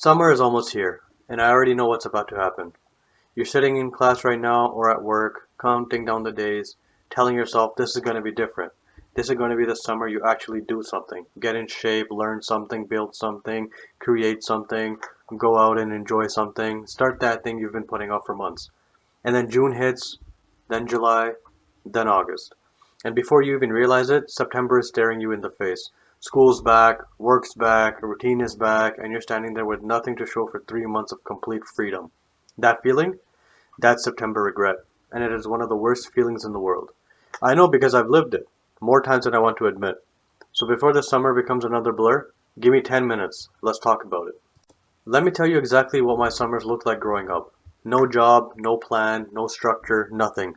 Summer is almost here, and I already know what's about to happen. You're sitting in class right now or at work, counting down the days, telling yourself this is going to be different. This is going to be the summer you actually do something. Get in shape, learn something, build something, create something, go out and enjoy something. Start that thing you've been putting off for months. And then June hits, then July, then August. And before you even realize it, September is staring you in the face. School's back, work's back, routine is back, and you're standing there with nothing to show for 3 months of complete freedom. That feeling? That's September regret. And it is one of the worst feelings in the world. I know because I've lived it, more times than I want to admit. So before the summer becomes another blur, give me 10 minutes. Let's talk about it. Let me tell you exactly what my summers looked like growing up. No job, no plan, no structure, nothing.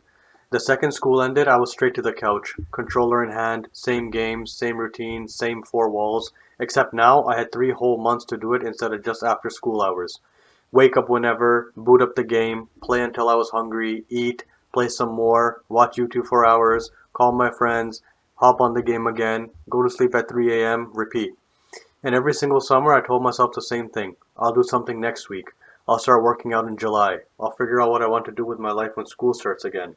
The second school ended, I was straight to the couch, controller in hand, same games, same routine, same four walls, except now I had 3 whole months to do it instead of just after school hours. Wake up whenever, boot up the game, play until I was hungry, eat, play some more, watch YouTube for hours, call my friends, hop on the game again, go to sleep at 3 a.m., repeat. And every single summer I told myself the same thing. I'll do something next week. I'll start working out in July. I'll figure out what I want to do with my life when school starts again.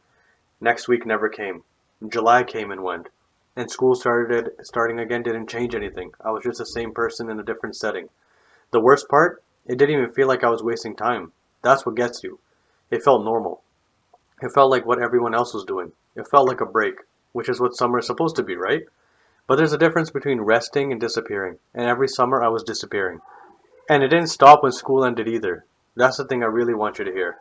Next week never came. July came and went. And school starting again didn't change anything. I was just the same person in a different setting. The worst part? It didn't even feel like I was wasting time. That's what gets you. It felt normal. It felt like what everyone else was doing. It felt like a break, which is what summer is supposed to be, right? But there's a difference between resting and disappearing, and every summer I was disappearing. And it didn't stop when school ended either. That's the thing I really want you to hear.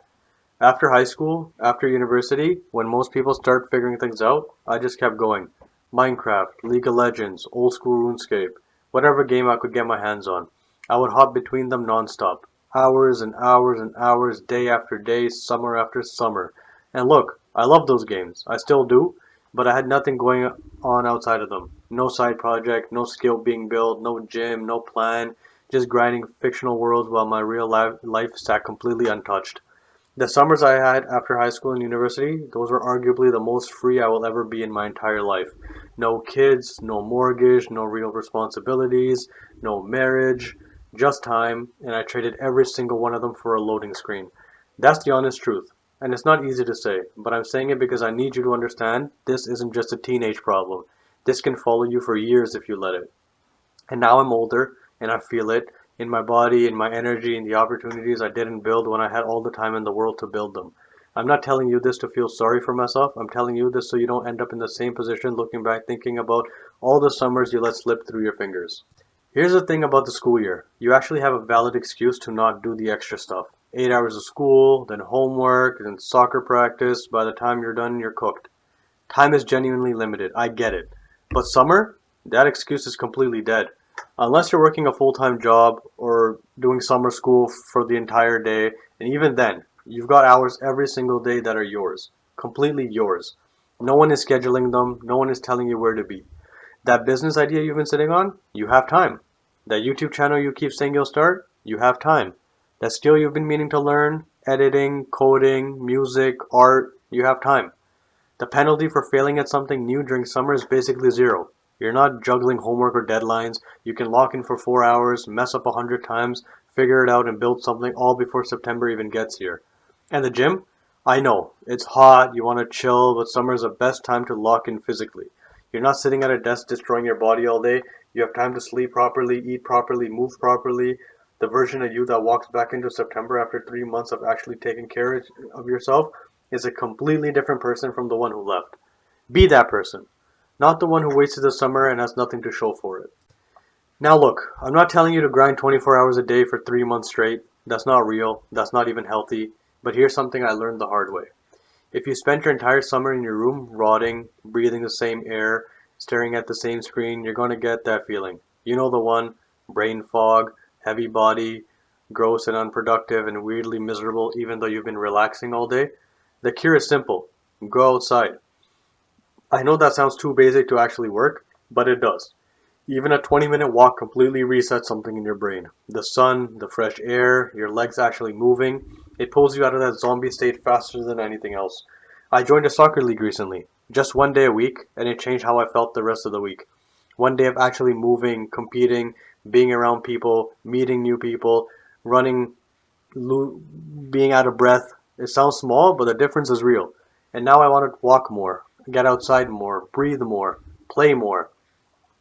After high school, after university, when most people start figuring things out, I just kept going. Minecraft, League of Legends, old school RuneScape, whatever game I could get my hands on. I would hop between them nonstop. Hours and hours and hours, day after day, summer after summer. And look, I love those games. I still do, but I had nothing going on outside of them. No side project, no skill being built, no gym, no plan, just grinding fictional worlds while my real life sat completely untouched. The summers I had after high school and university, those were arguably the most free I will ever be in my entire life. No kids, no mortgage, no real responsibilities, no marriage, just time, and I traded every single one of them for a loading screen. That's the honest truth. And it's not easy to say, but I'm saying it because I need you to understand this isn't just a teenage problem. This can follow you for years if you let it. And now I'm older, and I feel it in my body, in my energy, in the opportunities I didn't build when I had all the time in the world to build them. I'm not telling you this to feel sorry for myself. I'm telling you this so you don't end up in the same position looking back thinking about all the summers you let slip through your fingers. Here's the thing about the school year. You actually have a valid excuse to not do the extra stuff. 8 hours of school, then homework, then soccer practice. By the time you're done, you're cooked. Time is genuinely limited. I get it. But summer? That excuse is completely dead. Unless you're working a full-time job or doing summer school for the entire day, and even then, you've got hours every single day that are yours. Completely yours. No one is scheduling them, no one is telling you where to be. That business idea you've been sitting on, you have time. That YouTube channel you keep saying you'll start, you have time. That skill you've been meaning to learn, editing, coding, music, art, you have time. The penalty for failing at something new during summer is basically zero. You're not juggling homework or deadlines. You can lock in for 4 hours, mess up 100 times, figure it out, and build something all before September even gets here. And the gym? I know, it's hot, you want to chill, but summer is the best time to lock in physically. You're not sitting at a desk destroying your body all day. You have time to sleep properly, eat properly, move properly. The version of you that walks back into September after 3 months of actually taking care of yourself is a completely different person from the one who left. Be that person, not the one who wasted the summer and has nothing to show for it. Now look, I'm not telling you to grind 24 hours a day for 3 months straight. That's not real. That's not even healthy. But here's something I learned the hard way. If you spent your entire summer in your room, rotting, breathing the same air, staring at the same screen, you're going to get that feeling. You know the one: brain fog, heavy body, gross and unproductive and weirdly miserable even though you've been relaxing all day. The cure is simple. Go outside. I know that sounds too basic to actually work, but it does. Even a 20-minute walk completely resets something in your brain. The sun, the fresh air, your legs actually moving, it pulls you out of that zombie state faster than anything else. I joined a soccer league recently, just one day a week, and it changed how I felt the rest of the week. One day of actually moving, competing, being around people, meeting new people, running, being out of breath. It sounds small, but the difference is real. And now I want to walk more, get outside more, breathe more, play more.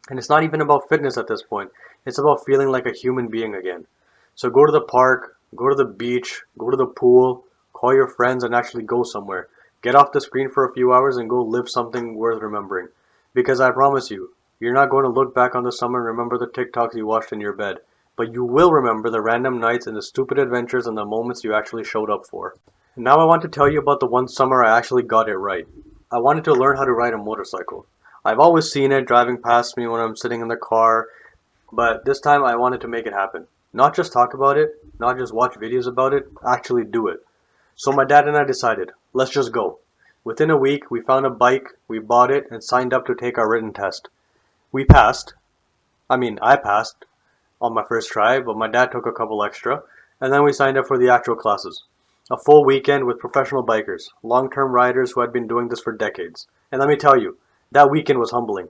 And it's not even about fitness at this point. It's about feeling like a human being again. So go to the park, go to the beach, go to the pool, call your friends and actually go somewhere. Get off the screen for a few hours and go live something worth remembering. Because I promise you, you're not going to look back on the summer and remember the TikToks you watched in your bed. But you will remember the random nights and the stupid adventures and the moments you actually showed up for. Now I want to tell you about the one summer I actually got it right. I wanted to learn how to ride a motorcycle. I've always seen it driving past me when I'm sitting in the car, but this time I wanted to make it happen. Not just talk about it, not just watch videos about it, actually do it. So my dad and I decided, let's just go. Within a week, we found a bike, we bought it, and signed up to take our written test. We passed. I passed on my first try, but my dad took a couple extra, and then we signed up for the actual classes. A full weekend with professional bikers, long-term riders who had been doing this for decades. And let me tell you, that weekend was humbling.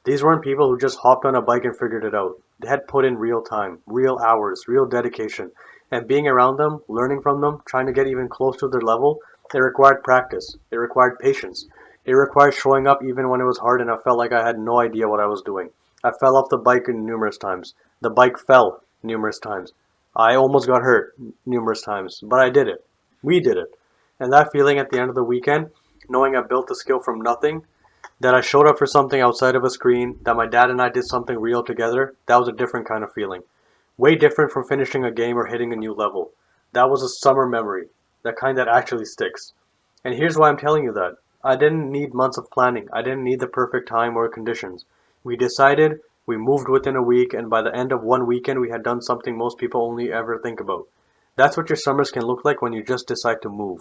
These weren't people who just hopped on a bike and figured it out. They had put in real time, real hours, real dedication. And being around them, learning from them, trying to get even close to their level, it required practice. It required patience. It required showing up even when it was hard and I felt like I had no idea what I was doing. I fell off the bike numerous times. The bike fell numerous times. I almost got hurt numerous times, but I did it. We did it. And that feeling at the end of the weekend, knowing I built the skill from nothing, that I showed up for something outside of a screen, that my dad and I did something real together, that was a different kind of feeling. Way different from finishing a game or hitting a new level. That was a summer memory, the kind that actually sticks. And here's why I'm telling you that. I didn't need months of planning. I didn't need the perfect time or conditions. We decided, we moved within a week, and by the end of one weekend we had done something most people only ever think about. That's what your summers can look like when you just decide to move.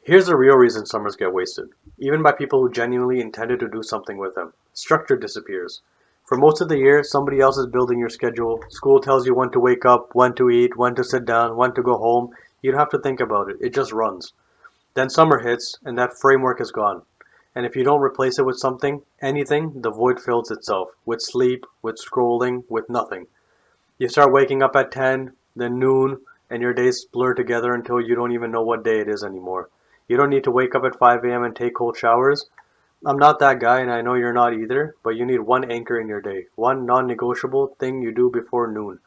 Here's the real reason summers get wasted, even by people who genuinely intended to do something with them. Structure disappears. For most of the year, somebody else is building your schedule. School tells you when to wake up, when to eat, when to sit down, when to go home. You don't have to think about it. It just runs. Then summer hits, and that framework is gone. And if you don't replace it with something, anything, the void fills itself. With sleep, with scrolling, with nothing. You start waking up at 10, then noon, and your days blur together until you don't even know what day it is anymore. You don't need to wake up at 5 a.m. and take cold showers. I'm not that guy, and I know you're not either, but you need one anchor in your day. One non-negotiable thing you do before noon.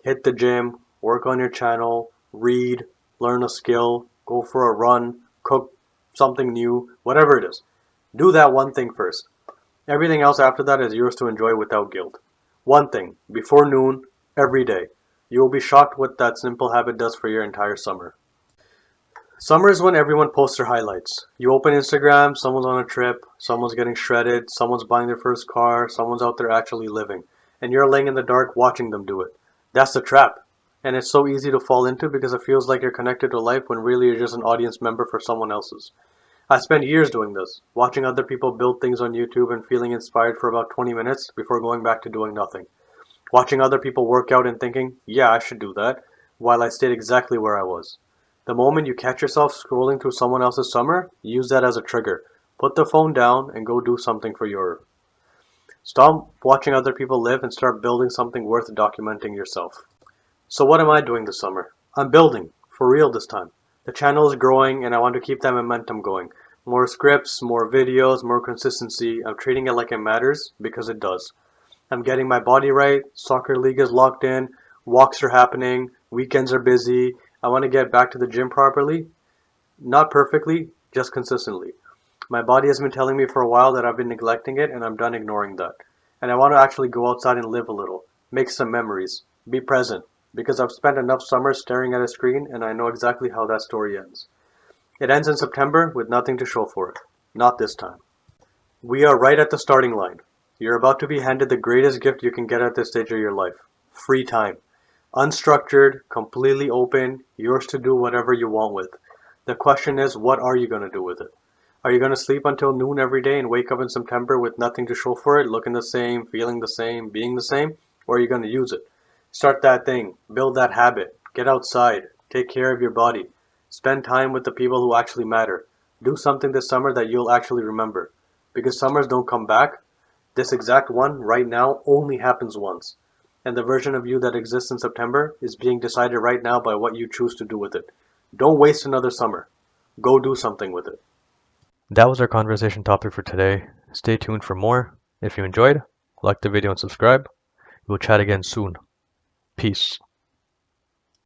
Hit the gym, work on your channel, read, learn a skill, go for a run, cook something new, whatever it is. Do that one thing first. Everything else after that is yours to enjoy without guilt. One thing, before noon, every day. You will be shocked what that simple habit does for your entire summer. Summer is when everyone posts their highlights. You open Instagram, someone's on a trip, someone's getting shredded, someone's buying their first car, someone's out there actually living. And you're laying in the dark watching them do it. That's the trap. And it's so easy to fall into because it feels like you're connected to life when really you're just an audience member for someone else's. I spent years doing this, watching other people build things on YouTube and feeling inspired for about 20 minutes before going back to doing nothing. Watching other people work out and thinking, yeah, I should do that, while I stayed exactly where I was. The moment you catch yourself scrolling through someone else's summer, use that as a trigger. Put the phone down and go do something for your. Stop watching other people live and start building something worth documenting yourself. So what am I doing this summer? I'm building, for real this time. The channel is growing and I want to keep that momentum going. More scripts, more videos, more consistency. I'm treating it like it matters because it does. I'm getting my body right, soccer league is locked in, walks are happening, weekends are busy. I want to get back to the gym properly. Not perfectly, just consistently. My body has been telling me for a while that I've been neglecting it and I'm done ignoring that. And I want to actually go outside and live a little, make some memories, be present. Because I've spent enough summers staring at a screen and I know exactly how that story ends. It ends in September with nothing to show for it. Not this time. We are right at the starting line. You're about to be handed the greatest gift you can get at this stage of your life. Free time. Unstructured, completely open, yours to do whatever you want with. The question is, what are you going to do with it? Are you going to sleep until noon every day and wake up in September with nothing to show for it, looking the same, feeling the same, being the same? Or are you going to use it? Start that thing. Build that habit. Get outside. Take care of your body. Spend time with the people who actually matter. Do something this summer that you'll actually remember. Because summers don't come back. This exact one, right now, only happens once. And the version of you that exists in September is being decided right now by what you choose to do with it. Don't waste another summer. Go do something with it. That was our conversation topic for today. Stay tuned for more. If you enjoyed, like the video and subscribe. We'll chat again soon. Peace.